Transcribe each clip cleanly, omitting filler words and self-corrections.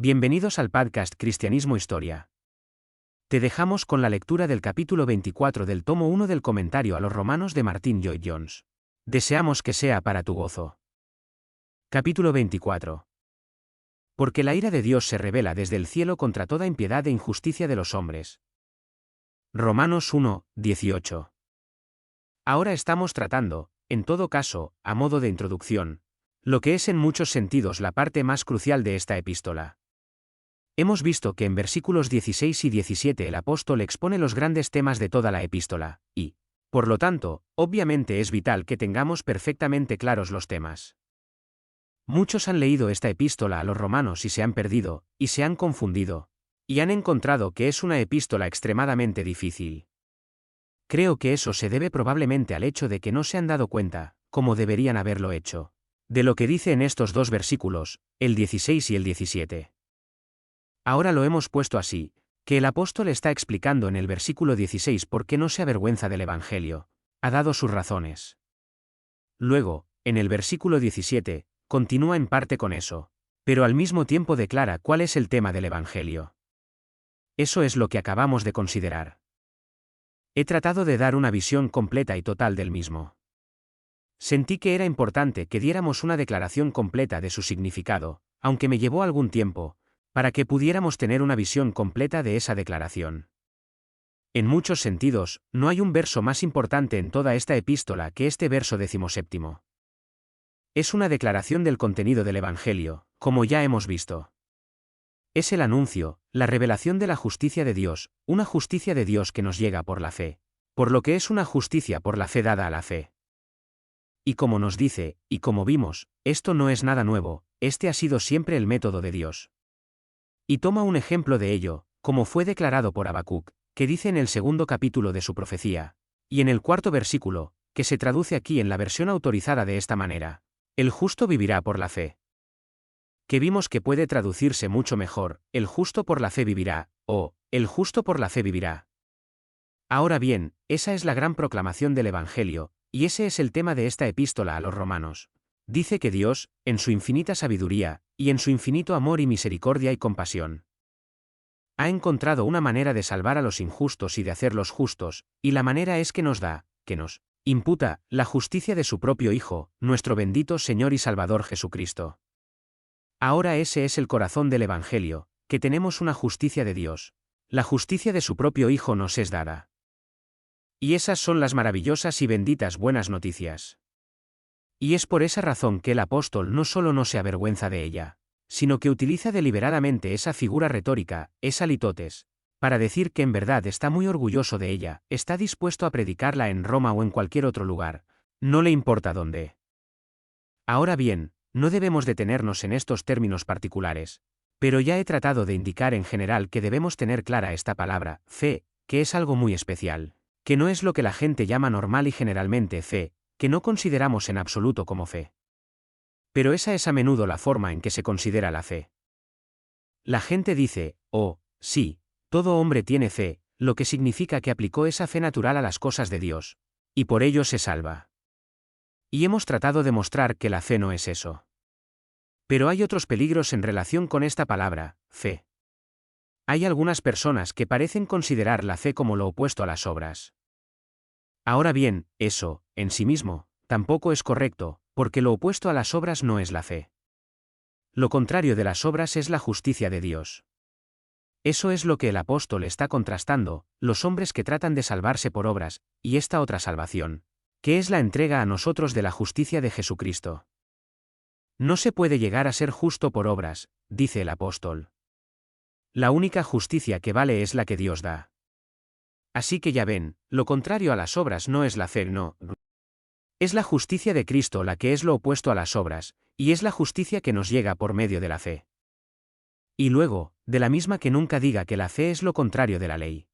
Bienvenidos al podcast Cristianismo Historia. Te dejamos con la lectura del capítulo 24 del tomo 1 del comentario a los Romanos de Martyn Lloyd-Jones. Deseamos que sea para tu gozo. Capítulo 24. Porque la ira de Dios se revela desde el cielo contra toda impiedad e injusticia de los hombres. Romanos 1, 18. Ahora estamos tratando, en todo caso, a modo de introducción, lo que es en muchos sentidos la parte más crucial de esta epístola. Hemos visto que en versículos 16 y 17 el apóstol expone los grandes temas de toda la epístola, y, por lo tanto, obviamente es vital que tengamos perfectamente claros los temas. Muchos han leído esta epístola a los romanos y se han perdido, y se han confundido, y han encontrado que es una epístola extremadamente difícil. Creo que eso se debe probablemente al hecho de que no se han dado cuenta, como deberían haberlo hecho, de lo que dice en estos dos versículos, el 16 y el 17. Ahora lo hemos puesto así, que el apóstol está explicando en el versículo 16 por qué no se avergüenza del Evangelio. Ha dado sus razones. Luego, en el versículo 17, continúa en parte con eso, pero al mismo tiempo declara cuál es el tema del Evangelio. Eso es lo que acabamos de considerar. He tratado de dar una visión completa y total del mismo. Sentí que era importante que diéramos una declaración completa de su significado, aunque me llevó algún tiempo, para que pudiéramos tener una visión completa de esa declaración. En muchos sentidos, no hay un verso más importante en toda esta epístola que este verso 17. Es una declaración del contenido del Evangelio, como ya hemos visto. Es el anuncio, la revelación de la justicia de Dios, una justicia de Dios que nos llega por la fe, por lo que es una justicia por la fe dada a la fe. Y como nos dice, y como vimos, esto no es nada nuevo, este ha sido siempre el método de Dios. Y toma un ejemplo de ello, como fue declarado por Habacuc, que dice en el segundo capítulo de su profecía, y en el cuarto versículo, que se traduce aquí en la versión autorizada de esta manera: el justo vivirá por la fe. Que vimos que puede traducirse mucho mejor: el justo por la fe vivirá, o el justo por la fe vivirá. Ahora bien, esa es la gran proclamación del Evangelio, y ese es el tema de esta epístola a los romanos. Dice que Dios, en su infinita sabiduría, y en su infinito amor y misericordia y compasión, ha encontrado una manera de salvar a los injustos y de hacerlos justos, y la manera es que nos da, que nos imputa, la justicia de su propio Hijo, nuestro bendito Señor y Salvador Jesucristo. Ahora ese es el corazón del Evangelio, que tenemos una justicia de Dios. La justicia de su propio Hijo nos es dada. Y esas son las maravillosas y benditas buenas noticias. Y es por esa razón que el apóstol no solo no se avergüenza de ella, sino que utiliza deliberadamente esa figura retórica, esa litotes, para decir que en verdad está muy orgulloso de ella, está dispuesto a predicarla en Roma o en cualquier otro lugar, no le importa dónde. Ahora bien, no debemos detenernos en estos términos particulares, pero ya he tratado de indicar en general que debemos tener clara esta palabra, fe, que es algo muy especial, que no es lo que la gente llama normal y generalmente fe, que no consideramos en absoluto como fe. Pero esa es a menudo la forma en que se considera la fe. La gente dice: oh, sí, todo hombre tiene fe, lo que significa que aplicó esa fe natural a las cosas de Dios, y por ello se salva. Y hemos tratado de mostrar que la fe no es eso. Pero hay otros peligros en relación con esta palabra, fe. Hay algunas personas que parecen considerar la fe como lo opuesto a las obras. Ahora bien, eso, en sí mismo, tampoco es correcto, porque lo opuesto a las obras no es la fe. Lo contrario de las obras es la justicia de Dios. Eso es lo que el apóstol está contrastando, los hombres que tratan de salvarse por obras, y esta otra salvación, que es la entrega a nosotros de la justicia de Jesucristo. No se puede llegar a ser justo por obras, dice el apóstol. La única justicia que vale es la que Dios da. Así que ya ven, lo contrario a las obras no es la fe, no. Es la justicia de Cristo la que es lo opuesto a las obras, y es la justicia que nos llega por medio de la fe. Y luego, de la misma que nunca diga que la fe es lo contrario de la ley.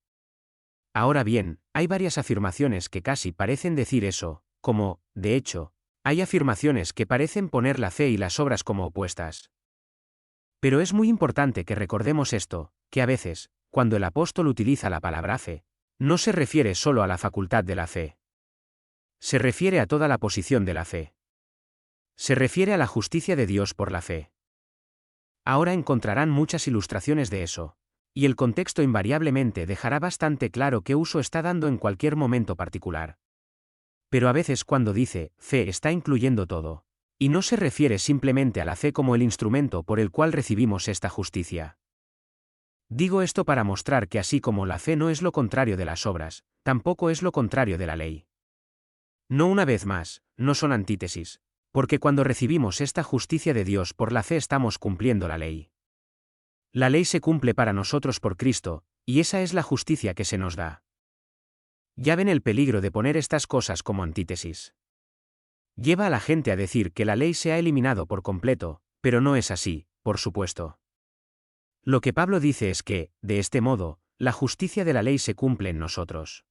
Ahora bien, hay varias afirmaciones que casi parecen decir eso, como, de hecho, hay afirmaciones que parecen poner la fe y las obras como opuestas. Pero es muy importante que recordemos esto, que a veces, cuando el apóstol utiliza la palabra fe, no se refiere solo a la facultad de la fe. Se refiere a toda la posición de la fe. Se refiere a la justicia de Dios por la fe. Ahora encontrarán muchas ilustraciones de eso. Y el contexto invariablemente dejará bastante claro qué uso está dando en cualquier momento particular. Pero a veces cuando dice fe está incluyendo todo. Y no se refiere simplemente a la fe como el instrumento por el cual recibimos esta justicia. Digo esto para mostrar que así como la fe no es lo contrario de las obras, tampoco es lo contrario de la ley. No una vez más, no son antítesis, porque cuando recibimos esta justicia de Dios por la fe estamos cumpliendo la ley. La ley se cumple para nosotros por Cristo, y esa es la justicia que se nos da. Ya ven el peligro de poner estas cosas como antítesis. Lleva a la gente a decir que la ley se ha eliminado por completo, pero no es así, por supuesto. Lo que Pablo dice es que, de este modo, la justicia de la ley se cumple en nosotros.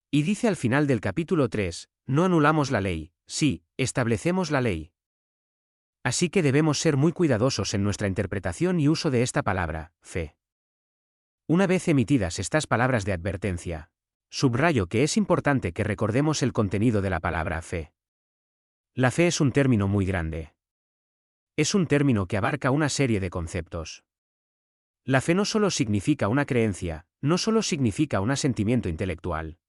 Y dice al final del capítulo 3, no anulamos la ley, sí, establecemos la ley. Así que debemos ser muy cuidadosos en nuestra interpretación y uso de esta palabra, fe. Una vez emitidas estas palabras de advertencia, subrayo que es importante que recordemos el contenido de la palabra fe. La fe es un término muy grande. Es un término que abarca una serie de conceptos. La fe no solo significa una creencia, no solo significa un asentimiento intelectual.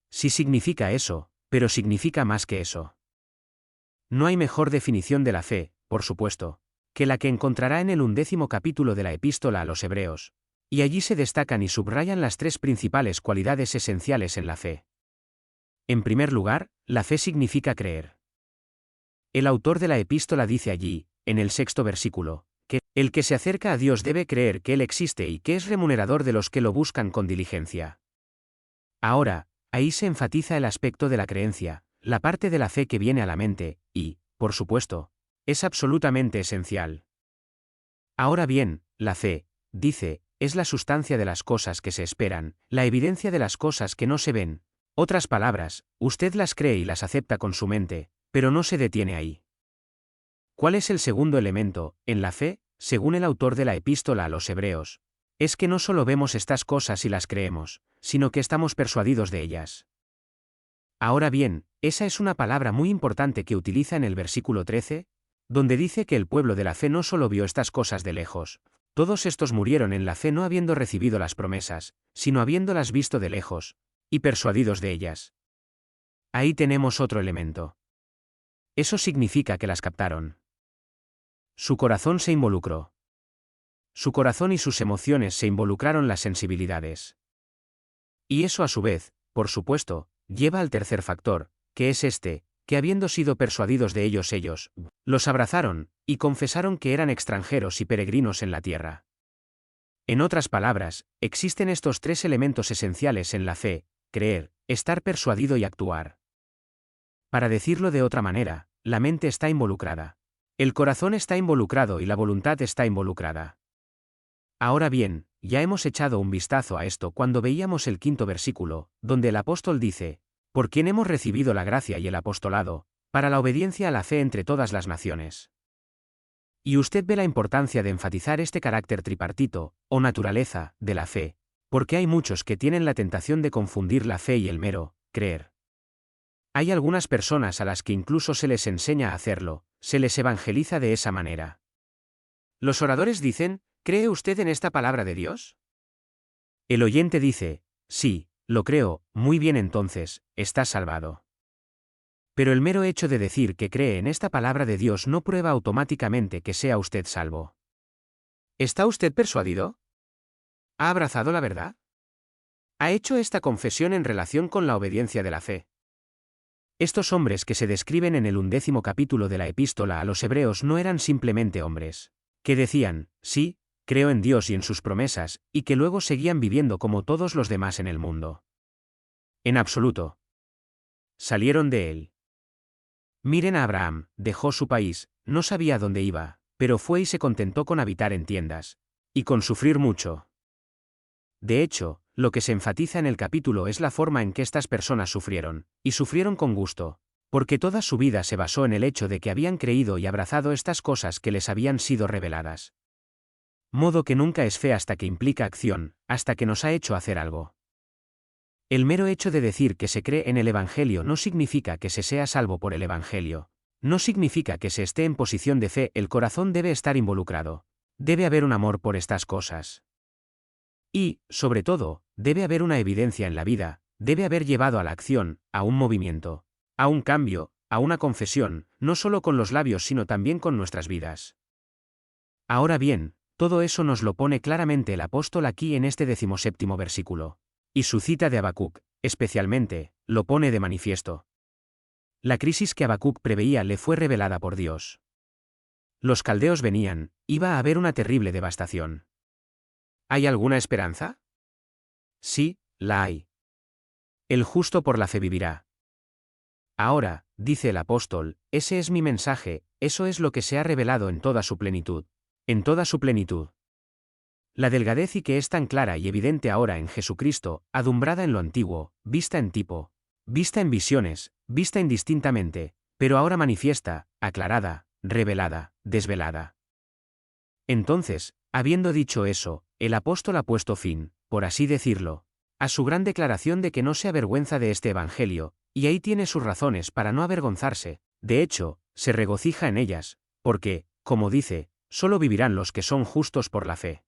Sí significa eso, pero significa más que eso. No hay mejor definición de la fe, por supuesto, que la que encontrará en el 11º capítulo de la Epístola a los Hebreos, y allí se destacan y subrayan las tres principales cualidades esenciales en la fe. En primer lugar, la fe significa creer. El autor de la Epístola dice allí, en el 6º versículo, que el que se acerca a Dios debe creer que Él existe y que es remunerador de los que lo buscan con diligencia. Ahora, ahí se enfatiza el aspecto de la creencia, la parte de la fe que viene a la mente, y, por supuesto, es absolutamente esencial. Ahora bien, la fe, dice, es la sustancia de las cosas que se esperan, la evidencia de las cosas que no se ven. Otras palabras, usted las cree y las acepta con su mente, pero no se detiene ahí. ¿Cuál es el segundo elemento, en la fe, según el autor de la Epístola a los Hebreos? Es que no solo vemos estas cosas y las creemos, sino que estamos persuadidos de ellas. Ahora bien, esa es una palabra muy importante que utiliza en el versículo 13, donde dice que el pueblo de la fe no solo vio estas cosas de lejos, todos estos murieron en la fe no habiendo recibido las promesas, sino habiéndolas visto de lejos, y persuadidos de ellas. Ahí tenemos otro elemento. Eso significa que las captaron. Su corazón se involucró. Su corazón y sus emociones se involucraron las sensibilidades. Y eso a su vez, por supuesto, lleva al tercer factor, que es este, que habiendo sido persuadidos de ellos los abrazaron, y confesaron que eran extranjeros y peregrinos en la tierra. En otras palabras, existen estos tres elementos esenciales en la fe: creer, estar persuadido y actuar. Para decirlo de otra manera, la mente está involucrada. El corazón está involucrado y la voluntad está involucrada. Ahora bien, ya hemos echado un vistazo a esto cuando veíamos el 5º versículo, donde el apóstol dice, por quien hemos recibido la gracia y el apostolado, para la obediencia a la fe entre todas las naciones. Y usted ve la importancia de enfatizar este carácter tripartito, o naturaleza, de la fe, porque hay muchos que tienen la tentación de confundir la fe y el mero creer. Hay algunas personas a las que incluso se les enseña a hacerlo, se les evangeliza de esa manera. Los oradores dicen, ¿cree usted en esta palabra de Dios? El oyente dice, sí, lo creo, muy bien, entonces, está salvado. Pero el mero hecho de decir que cree en esta palabra de Dios no prueba automáticamente que sea usted salvo. ¿Está usted persuadido? ¿Ha abrazado la verdad? ¿Ha hecho esta confesión en relación con la obediencia de la fe? Estos hombres que se describen en el 11º capítulo de la Epístola a los Hebreos no eran simplemente hombres que decían, sí, creo en Dios y en sus promesas, y que luego seguían viviendo como todos los demás en el mundo. En absoluto. Salieron de él. Miren a Abraham, dejó su país, no sabía dónde iba, pero fue y se contentó con habitar en tiendas, y con sufrir mucho. De hecho, lo que se enfatiza en el capítulo es la forma en que estas personas sufrieron, y sufrieron con gusto, porque toda su vida se basó en el hecho de que habían creído y abrazado estas cosas que les habían sido reveladas. Modo que nunca es fe hasta que implica acción, hasta que nos ha hecho hacer algo. El mero hecho de decir que se cree en el Evangelio no significa que se sea salvo por el Evangelio, No significa que se esté en posición de fe, el corazón debe estar involucrado. Debe haber un amor por estas cosas. Y, sobre todo, debe haber una evidencia en la vida, debe haber llevado a la acción, a un movimiento, a un cambio, a una confesión, no solo con los labios sino también con nuestras vidas. Ahora bien, todo eso nos lo pone claramente el apóstol aquí en este 17º versículo. Y su cita de Habacuc, especialmente, lo pone de manifiesto. La crisis que Habacuc preveía le fue revelada por Dios. Los caldeos venían, iba a haber una terrible devastación. ¿Hay alguna esperanza? Sí, la hay. El justo por la fe vivirá. Ahora, dice el apóstol, ese es mi mensaje, eso es lo que se ha revelado en toda su plenitud. En toda su plenitud. La delgadez y que es tan clara y evidente ahora en Jesucristo, adumbrada en lo antiguo, vista en tipo, vista en visiones, vista indistintamente, pero ahora manifiesta, aclarada, revelada, desvelada. Entonces, habiendo dicho eso, el apóstol ha puesto fin, por así decirlo, a su gran declaración de que no se avergüenza de este evangelio, y ahí tiene sus razones para no avergonzarse, de hecho, se regocija en ellas, porque, como dice, solo vivirán los que son justos por la fe.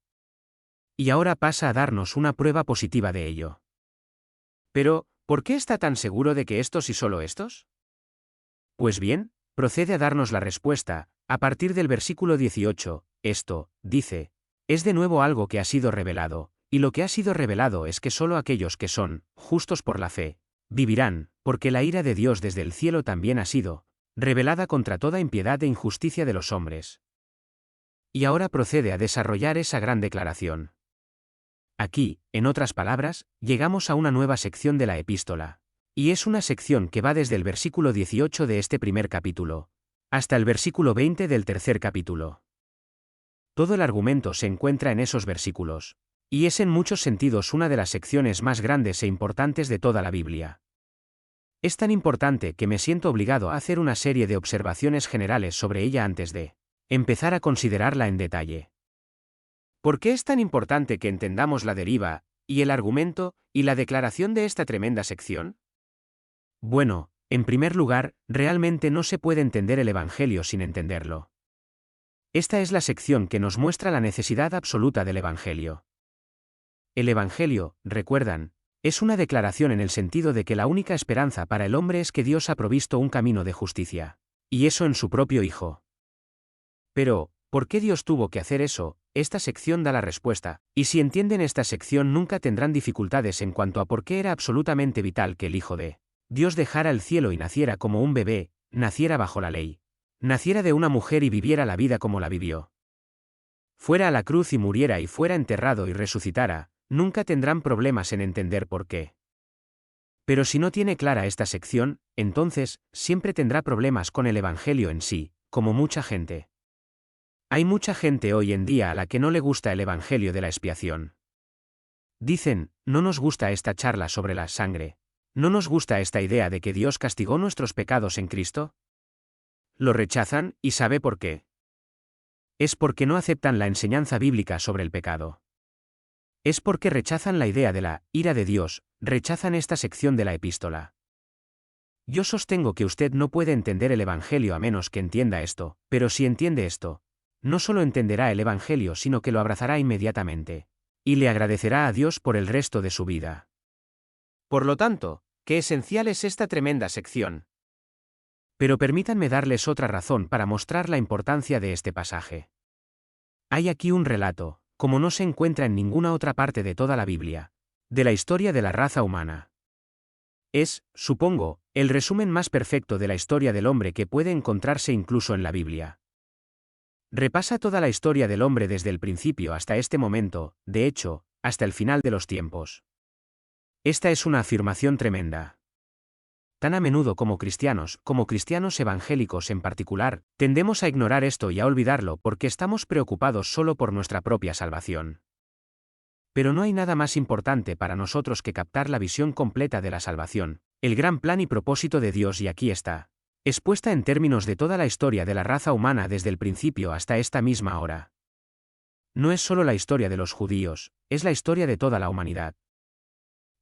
Y ahora pasa a darnos una prueba positiva de ello. Pero, ¿por qué está tan seguro de que estos y solo estos? Pues bien, procede a darnos la respuesta, a partir del versículo 18, esto, dice, es de nuevo algo que ha sido revelado, y lo que ha sido revelado es que solo aquellos que son justos por la fe, vivirán, porque la ira de Dios desde el cielo también ha sido revelada contra toda impiedad e injusticia de los hombres. Y ahora procede a desarrollar esa gran declaración. Aquí, en otras palabras, llegamos a una nueva sección de la epístola. Y es una sección que va desde el versículo 18 de este primer capítulo, hasta el versículo 20 del tercer capítulo. Todo el argumento se encuentra en esos versículos, y es en muchos sentidos una de las secciones más grandes e importantes de toda la Biblia. Es tan importante que me siento obligado a hacer una serie de observaciones generales sobre ella antes de empezar a considerarla en detalle. ¿Por qué es tan importante que entendamos la deriva, y el argumento, y la declaración de esta tremenda sección? Bueno, en primer lugar, realmente no se puede entender el Evangelio sin entenderlo. Esta es la sección que nos muestra la necesidad absoluta del Evangelio. El Evangelio, recuerdan, es una declaración en el sentido de que la única esperanza para el hombre es que Dios ha provisto un camino de justicia, y eso en su propio Hijo. Pero, ¿por qué Dios tuvo que hacer eso? Esta sección da la respuesta, y si entienden esta sección nunca tendrán dificultades en cuanto a por qué era absolutamente vital que el Hijo de Dios dejara el cielo y naciera como un bebé, naciera bajo la ley, naciera de una mujer y viviera la vida como la vivió. Fuera a la cruz y muriera y fuera enterrado y resucitara, nunca tendrán problemas en entender por qué. Pero si no tiene clara esta sección, entonces, siempre tendrá problemas con el Evangelio en sí, como mucha gente. Hay mucha gente hoy en día a la que no le gusta el Evangelio de la expiación. Dicen, no nos gusta esta charla sobre la sangre. ¿No nos gusta esta idea de que Dios castigó nuestros pecados en Cristo? Lo rechazan, y ¿sabe por qué? Es porque no aceptan la enseñanza bíblica sobre el pecado. Es porque rechazan la idea de la ira de Dios, rechazan esta sección de la epístola. Yo sostengo que usted no puede entender el Evangelio a menos que entienda esto, pero si entiende esto, no solo entenderá el Evangelio sino que lo abrazará inmediatamente, y le agradecerá a Dios por el resto de su vida. Por lo tanto, qué esencial es esta tremenda sección. Pero permítanme darles otra razón para mostrar la importancia de este pasaje. Hay aquí un relato, como no se encuentra en ninguna otra parte de toda la Biblia, de la historia de la raza humana. Es, supongo, el resumen más perfecto de la historia del hombre que puede encontrarse incluso en la Biblia. Repasa toda la historia del hombre desde el principio hasta este momento, de hecho, hasta el final de los tiempos. Esta es una afirmación tremenda. Tan a menudo como cristianos evangélicos en particular, tendemos a ignorar esto y a olvidarlo porque estamos preocupados solo por nuestra propia salvación. Pero no hay nada más importante para nosotros que captar la visión completa de la salvación, el gran plan y propósito de Dios, y aquí está, expuesta en términos de toda la historia de la raza humana desde el principio hasta esta misma hora. No es solo la historia de los judíos, es la historia de toda la humanidad.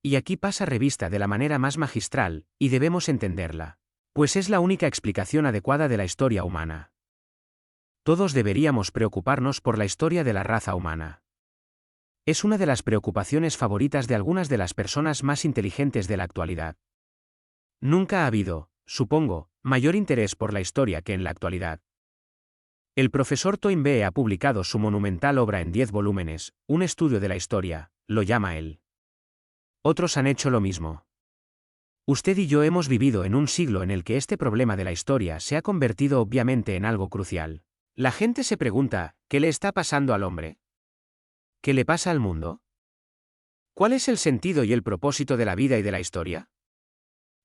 Y aquí pasa revista de la manera más magistral, y debemos entenderla. Pues es la única explicación adecuada de la historia humana. Todos deberíamos preocuparnos por la historia de la raza humana. Es una de las preocupaciones favoritas de algunas de las personas más inteligentes de la actualidad. Nunca ha habido, supongo, mayor interés por la historia que en la actualidad. El profesor Toynbee ha publicado su monumental obra en 10 volúmenes, un estudio de la historia, lo llama él. Otros han hecho lo mismo. Usted y yo hemos vivido en un siglo en el que este problema de la historia se ha convertido obviamente en algo crucial. La gente se pregunta, ¿qué le está pasando al hombre? ¿Qué le pasa al mundo? ¿Cuál es el sentido y el propósito de la vida y de la historia?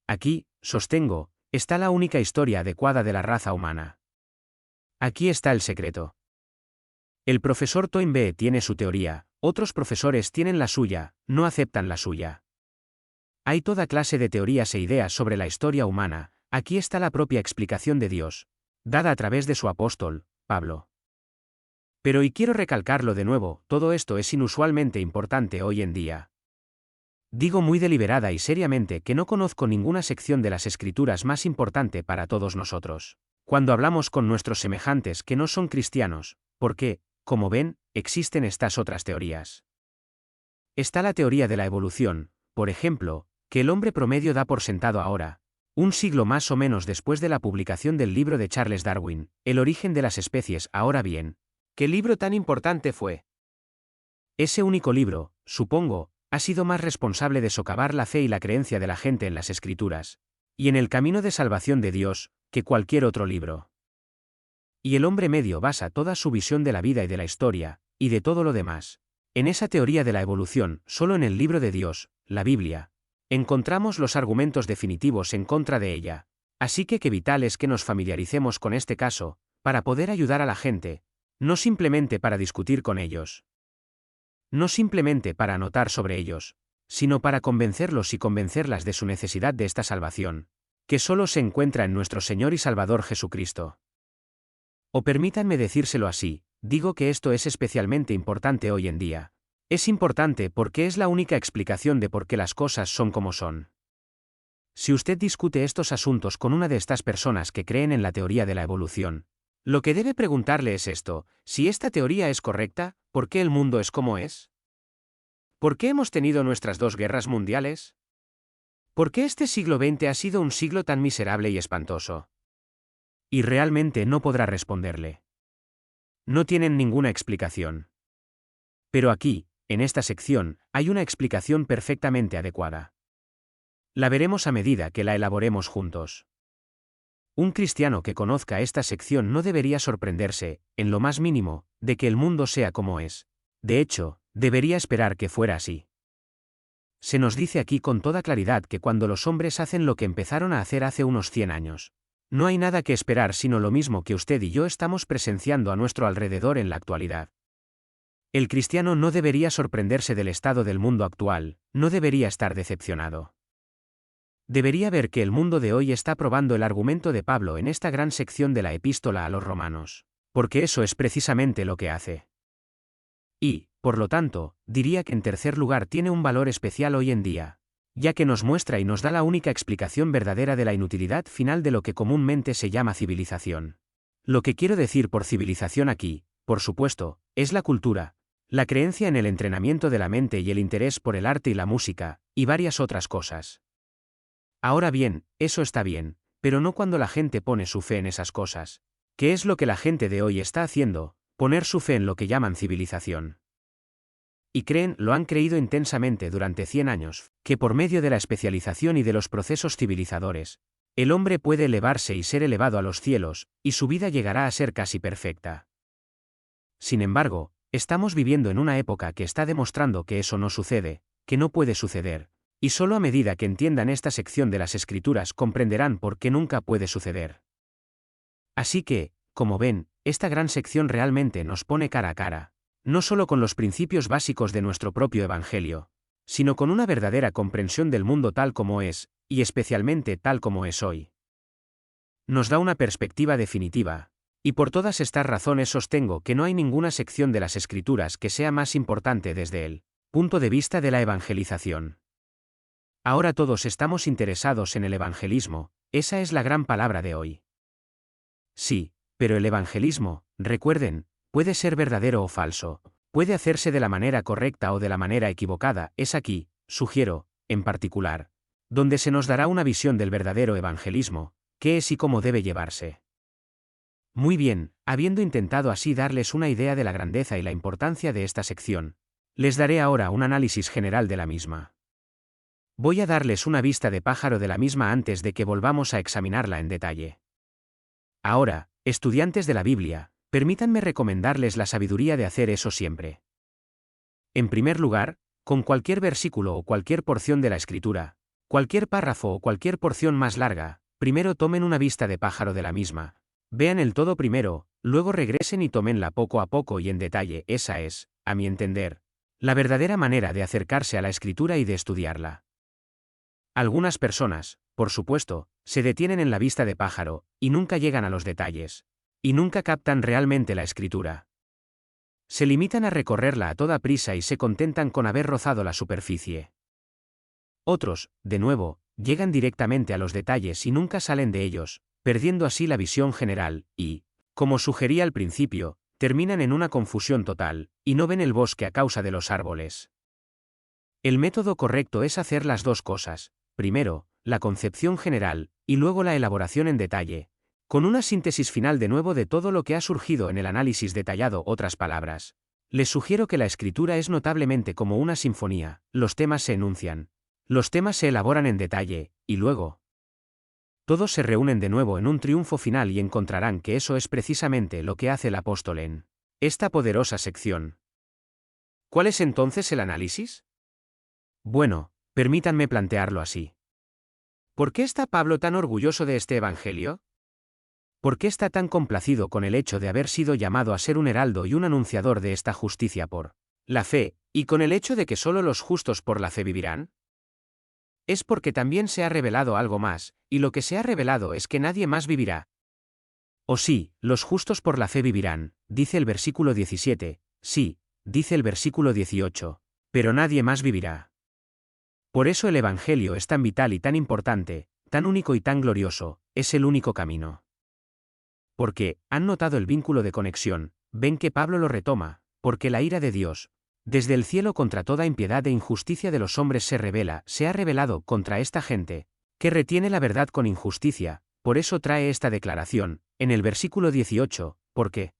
Aquí, sostengo, está la única historia adecuada de la raza humana. Aquí está el secreto. El profesor Toynbee tiene su teoría, otros profesores tienen la suya, no aceptan la suya. Hay toda clase de teorías e ideas sobre la historia humana, aquí está la propia explicación de Dios, dada a través de su apóstol, Pablo. Pero y quiero recalcarlo de nuevo, todo esto es inusualmente importante hoy en día. Digo muy deliberada y seriamente que no conozco ninguna sección de las Escrituras más importante para todos nosotros. Cuando hablamos con nuestros semejantes que no son cristianos, porque, como ven, existen estas otras teorías. Está la teoría de la evolución, por ejemplo, que el hombre promedio da por sentado ahora, un siglo más o menos después de la publicación del libro de Charles Darwin, El origen de las especies. Ahora bien, ¿qué libro tan importante fue? Ese único libro, supongo, ha sido más responsable de socavar la fe y la creencia de la gente en las Escrituras, y en el camino de salvación de Dios, que cualquier otro libro. Y el hombre medio basa toda su visión de la vida y de la historia, y de todo lo demás, en esa teoría de la evolución. Solo en el libro de Dios, la Biblia, encontramos los argumentos definitivos en contra de ella, así que qué vital es que nos familiaricemos con este caso, para poder ayudar a la gente, no simplemente para discutir con ellos. No simplemente para anotar sobre ellos, sino para convencerlos y convencerlas de su necesidad de esta salvación, que solo se encuentra en nuestro Señor y Salvador Jesucristo. O permítanme decírselo así, digo que esto es especialmente importante hoy en día. Es importante porque es la única explicación de por qué las cosas son como son. Si usted discute estos asuntos con una de estas personas que creen en la teoría de la evolución, lo que debe preguntarle es esto: si esta teoría es correcta, ¿por qué el mundo es como es? ¿Por qué hemos tenido nuestras 2 guerras mundiales? ¿Por qué este siglo XX ha sido un siglo tan miserable y espantoso? Y realmente no podrá responderle. No tienen ninguna explicación. Pero aquí, en esta sección, hay una explicación perfectamente adecuada. La veremos a medida que la elaboremos juntos. Un cristiano que conozca esta sección no debería sorprenderse, en lo más mínimo, de que el mundo sea como es. De hecho, debería esperar que fuera así. Se nos dice aquí con toda claridad que cuando los hombres hacen lo que empezaron a hacer hace unos 100 años, no hay nada que esperar sino lo mismo que usted y yo estamos presenciando a nuestro alrededor en la actualidad. El cristiano no debería sorprenderse del estado del mundo actual, no debería estar decepcionado. Debería ver que el mundo de hoy está probando el argumento de Pablo en esta gran sección de la epístola a los romanos, porque eso es precisamente lo que hace. Y, por lo tanto, diría que en tercer lugar tiene un valor especial hoy en día, ya que nos muestra y nos da la única explicación verdadera de la inutilidad final de lo que comúnmente se llama civilización. Lo que quiero decir por civilización aquí, por supuesto, es la cultura, la creencia en el entrenamiento de la mente y el interés por el arte y la música, y varias otras cosas. Ahora bien, eso está bien, pero no cuando la gente pone su fe en esas cosas. ¿Qué es lo que la gente de hoy está haciendo? Poner su fe en lo que llaman civilización. Y lo han creído intensamente durante 100 años, que por medio de la especialización y de los procesos civilizadores, el hombre puede elevarse y ser elevado a los cielos, y su vida llegará a ser casi perfecta. Sin embargo, estamos viviendo en una época que está demostrando que eso no sucede, que no puede suceder, y solo a medida que entiendan esta sección de las Escrituras comprenderán por qué nunca puede suceder. Así que, como ven, esta gran sección realmente nos pone cara a cara, no solo con los principios básicos de nuestro propio Evangelio, sino con una verdadera comprensión del mundo tal como es, y especialmente tal como es hoy. Nos da una perspectiva definitiva, y por todas estas razones sostengo que no hay ninguna sección de las Escrituras que sea más importante desde el punto de vista de la evangelización. Ahora todos estamos interesados en el evangelismo, Esa es la gran palabra de hoy. Sí, pero el evangelismo, recuerden, puede ser verdadero o falso, puede hacerse de la manera correcta o de la manera equivocada. Es aquí, sugiero, en particular, donde se nos dará una visión del verdadero evangelismo, qué es y cómo debe llevarse. Muy bien, habiendo intentado así darles una idea de la grandeza y la importancia de esta sección, les daré ahora un análisis general de la misma. Voy a darles una vista de pájaro de la misma antes de que volvamos a examinarla en detalle. Ahora, estudiantes de la Biblia, permítanme recomendarles la sabiduría de hacer eso siempre. En primer lugar, con cualquier versículo o cualquier porción de la Escritura, cualquier párrafo o cualquier porción más larga, primero tomen una vista de pájaro de la misma. Vean el todo primero, luego regresen y tómenla poco a poco y en detalle. Esa es, a mi entender, la verdadera manera de acercarse a la Escritura y de estudiarla. Algunas personas, por supuesto, se detienen en la vista de pájaro, y nunca llegan a los detalles. Y nunca captan realmente la Escritura. Se limitan a recorrerla a toda prisa y se contentan con haber rozado la superficie. Otros, de nuevo, llegan directamente a los detalles y nunca salen de ellos, perdiendo así la visión general, y, como sugería al principio, terminan en una confusión total, y no ven el bosque a causa de los árboles. El método correcto es hacer las dos cosas, primero, la concepción general, y luego la elaboración en detalle, con una síntesis final de nuevo de todo lo que ha surgido en el análisis detallado. Otras palabras, les sugiero que la escritura es notablemente como una sinfonía, los temas se enuncian, los temas se elaboran en detalle, y luego todos se reúnen de nuevo en un triunfo final y encontrarán que eso es precisamente lo que hace el apóstol en esta poderosa sección. ¿Cuál es entonces el análisis? Bueno, permítanme plantearlo así. ¿Por qué está Pablo tan orgulloso de este evangelio? ¿Por qué está tan complacido con el hecho de haber sido llamado a ser un heraldo y un anunciador de esta justicia por la fe, y con el hecho de que solo los justos por la fe vivirán? Es porque también se ha revelado algo más, y lo que se ha revelado es que nadie más vivirá. O sí, los justos por la fe vivirán, dice el versículo 17, sí, dice el versículo 18, pero nadie más vivirá. Por eso el Evangelio es tan vital y tan importante, tan único y tan glorioso, es el único camino. Porque, han notado el vínculo de conexión, ven que Pablo lo retoma, porque la ira de Dios, desde el cielo contra toda impiedad e injusticia de los hombres se ha revelado contra esta gente, que retiene la verdad con injusticia. Por eso trae esta declaración, en el versículo 18, ¿por qué?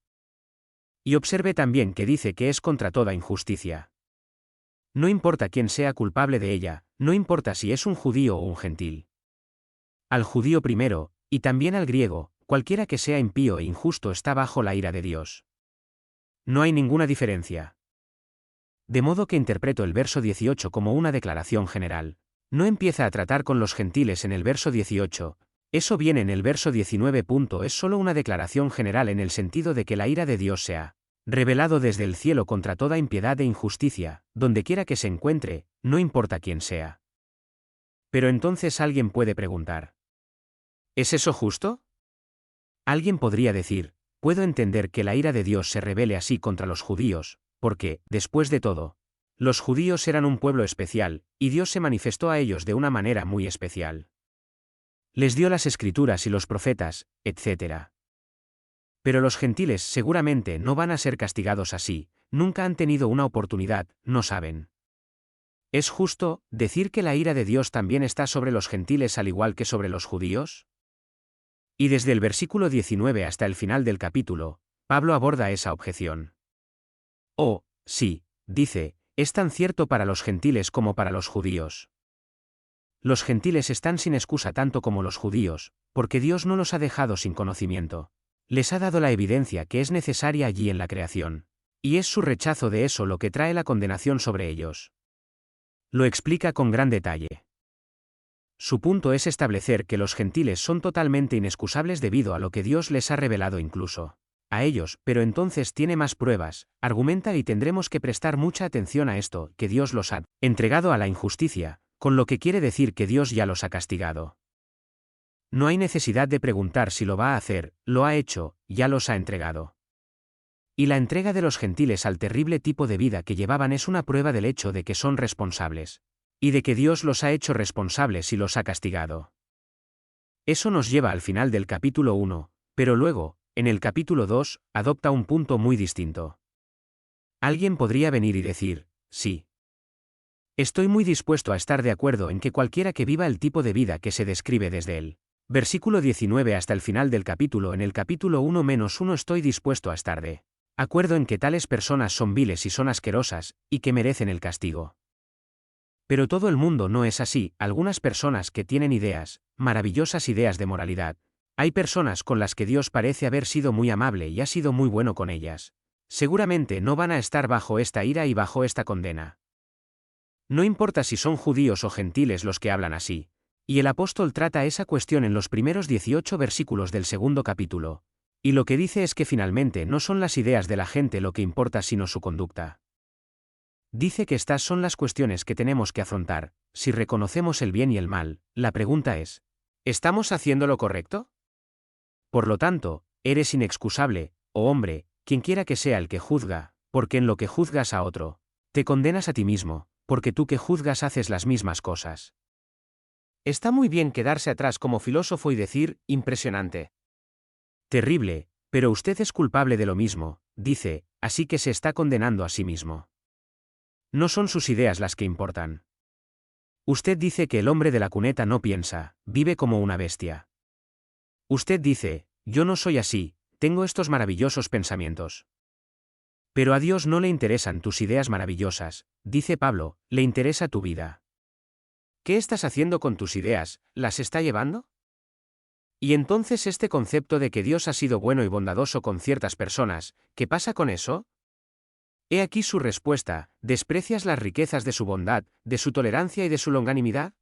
Y observe también que dice que es contra toda injusticia. No importa quién sea culpable de ella, no importa si es un judío o un gentil. Al judío primero, y también al griego, cualquiera que sea impío e injusto está bajo la ira de Dios. No hay ninguna diferencia. De modo que interpreto el verso 18 como una declaración general. No empieza a tratar con los gentiles en el verso 18, eso viene en el verso 19. Es solo una declaración general en el sentido de que la ira de Dios se ha revelado desde el cielo contra toda impiedad e injusticia, donde quiera que se encuentre, no importa quién sea. Pero entonces alguien puede preguntar: ¿es eso justo? Alguien podría decir: puedo entender que la ira de Dios se revele así contra los judíos, porque, después de todo, los judíos eran un pueblo especial, y Dios se manifestó a ellos de una manera muy especial. Les dio las escrituras y los profetas, etc. Pero los gentiles seguramente no van a ser castigados así, nunca han tenido una oportunidad, no saben. ¿Es justo decir que la ira de Dios también está sobre los gentiles al igual que sobre los judíos? Y desde el versículo 19 hasta el final del capítulo, Pablo aborda esa objeción. Oh, sí, dice, es tan cierto para los gentiles como para los judíos. Los gentiles están sin excusa tanto como los judíos, porque Dios no los ha dejado sin conocimiento. Les ha dado la evidencia que es necesaria allí en la creación. Y es su rechazo de eso lo que trae la condenación sobre ellos. Lo explica con gran detalle. Su punto es establecer que los gentiles son totalmente inexcusables debido a lo que Dios les ha revelado incluso a ellos, pero entonces tiene más pruebas, argumenta, y tendremos que prestar mucha atención a esto, que Dios los ha entregado a la injusticia, con lo que quiere decir que Dios ya los ha castigado. No hay necesidad de preguntar si lo va a hacer, lo ha hecho, ya los ha entregado. Y la entrega de los gentiles al terrible tipo de vida que llevaban es una prueba del hecho de que son responsables, y de que Dios los ha hecho responsables y los ha castigado. Eso nos lleva al final del capítulo 1, pero luego, en el capítulo 2, adopta un punto muy distinto. Alguien podría venir y decir, sí. Estoy muy dispuesto a estar de acuerdo en que cualquiera que viva el tipo de vida que se describe desde el versículo 19 hasta el final del capítulo, en el capítulo 1-1 estoy dispuesto a estar de acuerdo en que tales personas son viles y son asquerosas, y que merecen el castigo. Pero todo el mundo no es así, algunas personas que tienen ideas, maravillosas ideas de moralidad. Hay personas con las que Dios parece haber sido muy amable y ha sido muy bueno con ellas. Seguramente no van a estar bajo esta ira y bajo esta condena. No importa si son judíos o gentiles los que hablan así. Y el apóstol trata esa cuestión en los primeros 18 versículos del segundo capítulo. Y lo que dice es que finalmente no son las ideas de la gente lo que importa sino su conducta. Dice que estas son las cuestiones que tenemos que afrontar. Si reconocemos el bien y el mal, la pregunta es, ¿estamos haciendo lo correcto? Por lo tanto, eres inexcusable, oh hombre, quienquiera que sea el que juzga, porque en lo que juzgas a otro, te condenas a ti mismo, porque tú que juzgas haces las mismas cosas. Está muy bien quedarse atrás como filósofo y decir, impresionante. Terrible, pero usted es culpable de lo mismo, dice, así que se está condenando a sí mismo. No son sus ideas las que importan. Usted dice que el hombre de la cuneta no piensa, vive como una bestia. Usted dice, yo no soy así, tengo estos maravillosos pensamientos. Pero a Dios no le interesan tus ideas maravillosas, dice Pablo, le interesa tu vida. ¿Qué estás haciendo con tus ideas? ¿Las está llevando? Y entonces este concepto de que Dios ha sido bueno y bondadoso con ciertas personas, ¿qué pasa con eso? He aquí su respuesta, ¿desprecias las riquezas de su bondad, de su tolerancia y de su longanimidad?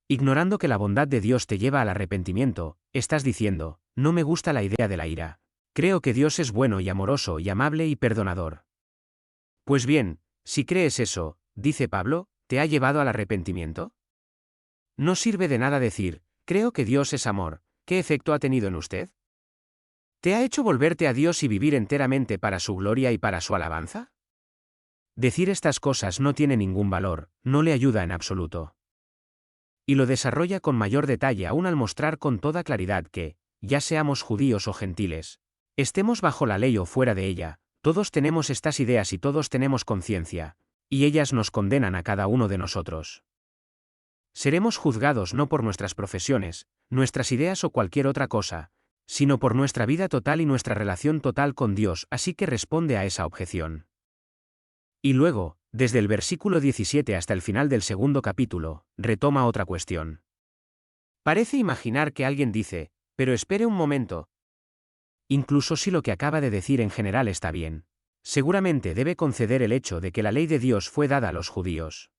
Ignorando que la bondad de Dios te lleva al arrepentimiento, estás diciendo, no me gusta la idea de la ira. Creo que Dios es bueno y amoroso y amable y perdonador. Pues bien, si crees eso, dice Pablo, ¿te ha llevado al arrepentimiento? No sirve de nada decir, creo que Dios es amor, ¿qué efecto ha tenido en usted? ¿Te ha hecho volverte a Dios y vivir enteramente para su gloria y para su alabanza? Decir estas cosas no tiene ningún valor, no le ayuda en absoluto. Y lo desarrolla con mayor detalle aún al mostrar con toda claridad que, ya seamos judíos o gentiles, estemos bajo la ley o fuera de ella, todos tenemos estas ideas y todos tenemos conciencia, y ellas nos condenan a cada uno de nosotros. Seremos juzgados no por nuestras profesiones, nuestras ideas o cualquier otra cosa, sino por nuestra vida total y nuestra relación total con Dios, así que responde a esa objeción. Y luego, desde el versículo 17 hasta el final del segundo capítulo, retoma otra cuestión. Parece imaginar que alguien dice, pero espere un momento. Incluso si lo que acaba de decir en general está bien, seguramente debe conceder el hecho de que la ley de Dios fue dada a los judíos.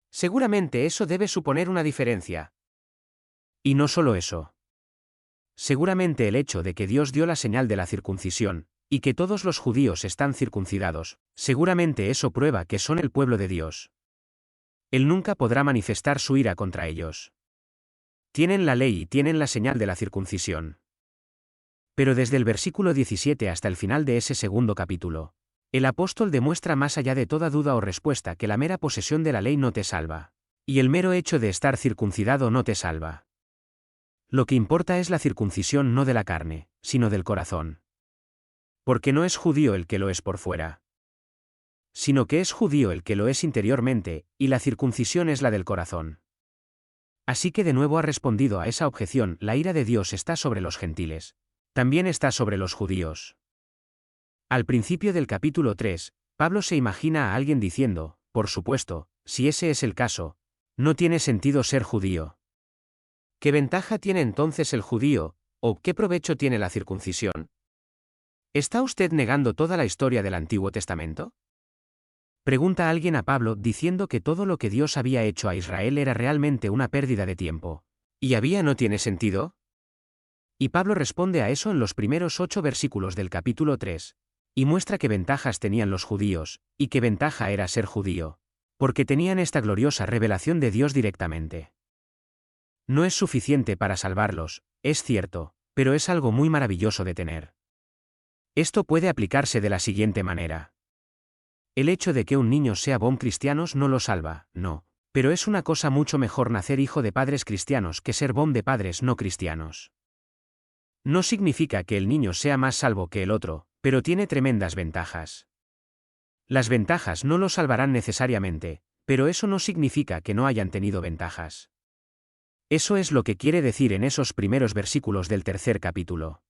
Seguramente eso debe suponer una diferencia. Y no solo eso. Seguramente el hecho de que Dios dio la señal de la circuncisión, y que todos los judíos están circuncidados, seguramente eso prueba que son el pueblo de Dios. Él nunca podrá manifestar su ira contra ellos. Tienen la ley y tienen la señal de la circuncisión. Pero desde el versículo 17 hasta el final de ese segundo capítulo, el apóstol demuestra más allá de toda duda o respuesta que la mera posesión de la ley no te salva. Y el mero hecho de estar circuncidado no te salva. Lo que importa es la circuncisión no de la carne, sino del corazón. Porque no es judío el que lo es por fuera, sino que es judío el que lo es interiormente, y la circuncisión es la del corazón. Así que de nuevo ha respondido a esa objeción, la ira de Dios está sobre los gentiles. También está sobre los judíos. Al principio del capítulo 3, Pablo se imagina a alguien diciendo, por supuesto, si ese es el caso, no tiene sentido ser judío. ¿Qué ventaja tiene entonces el judío, o qué provecho tiene la circuncisión? ¿Está usted negando toda la historia del Antiguo Testamento? Pregunta alguien a Pablo diciendo que todo lo que Dios había hecho a Israel era realmente una pérdida de tiempo. ¿Y había no tiene sentido? Y Pablo responde a eso en los primeros 8 versículos del capítulo 3, y muestra qué ventajas tenían los judíos, y qué ventaja era ser judío, porque tenían esta gloriosa revelación de Dios directamente. No es suficiente para salvarlos, es cierto, pero es algo muy maravilloso de tener. Esto puede aplicarse de la siguiente manera. El hecho de que un niño sea buen cristiano no lo salva, no, Pero es una cosa mucho mejor nacer hijo de padres cristianos que ser de padres no cristianos. No significa que el niño sea más salvo que el otro, pero tiene tremendas ventajas. Las ventajas no lo salvarán necesariamente, pero eso no significa que no hayan tenido ventajas. Eso es lo que quiere decir en esos primeros versículos del tercer capítulo.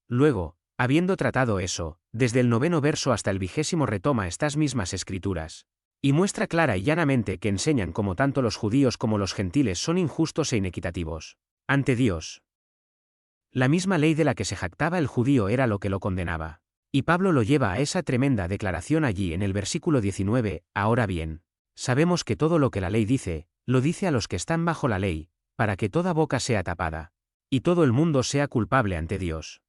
Luego, habiendo tratado eso, desde el 9º verso hasta el 20º retoma estas mismas escrituras, y muestra clara y llanamente que enseñan cómo tanto los judíos como los gentiles son injustos e inequitativos ante Dios. La misma ley de la que se jactaba el judío era lo que lo condenaba. Y Pablo lo lleva a esa tremenda declaración allí en el versículo 19, ahora bien, sabemos que todo lo que la ley dice, lo dice a los que están bajo la ley, para que toda boca sea tapada, y todo el mundo sea culpable ante Dios.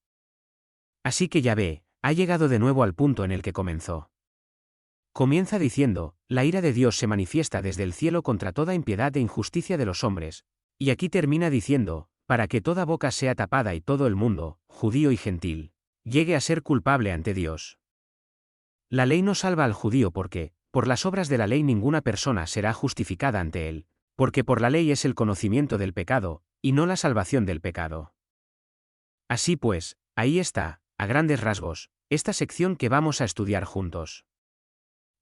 Así que ya ve, ha llegado de nuevo al punto en el que comenzó. Comienza diciendo, la ira de Dios se manifiesta desde el cielo contra toda impiedad e injusticia de los hombres, y aquí termina diciendo, para que toda boca sea tapada y todo el mundo, judío y gentil, llegue a ser culpable ante Dios. La ley no salva al judío porque, por las obras de la ley ninguna persona será justificada ante él, porque por la ley es el conocimiento del pecado, y no la salvación del pecado. Así pues, ahí está, a grandes rasgos, esta sección que vamos a estudiar juntos.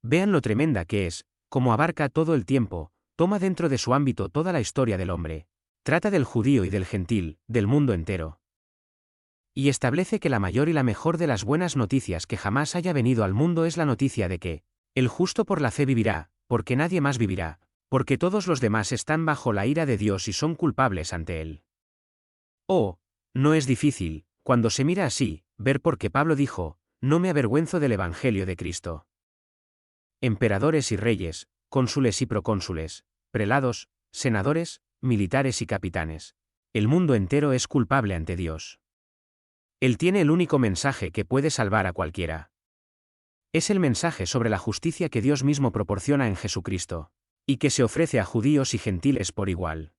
Vean lo tremenda que es, como abarca todo el tiempo, toma dentro de su ámbito toda la historia del hombre, trata del judío y del gentil, del mundo entero. Y establece que la mayor y la mejor de las buenas noticias que jamás haya venido al mundo es la noticia de que, el justo por la fe vivirá, porque nadie más vivirá, porque todos los demás están bajo la ira de Dios y son culpables ante él. Oh, no es difícil, cuando se mira así, ver por qué Pablo dijo, no me avergüenzo del Evangelio de Cristo. Emperadores y reyes, cónsules y procónsules, prelados, senadores, militares y capitanes. El mundo entero es culpable ante Dios. Él tiene el único mensaje que puede salvar a cualquiera. Es el mensaje sobre la justicia que Dios mismo proporciona en Jesucristo, y que se ofrece a judíos y gentiles por igual.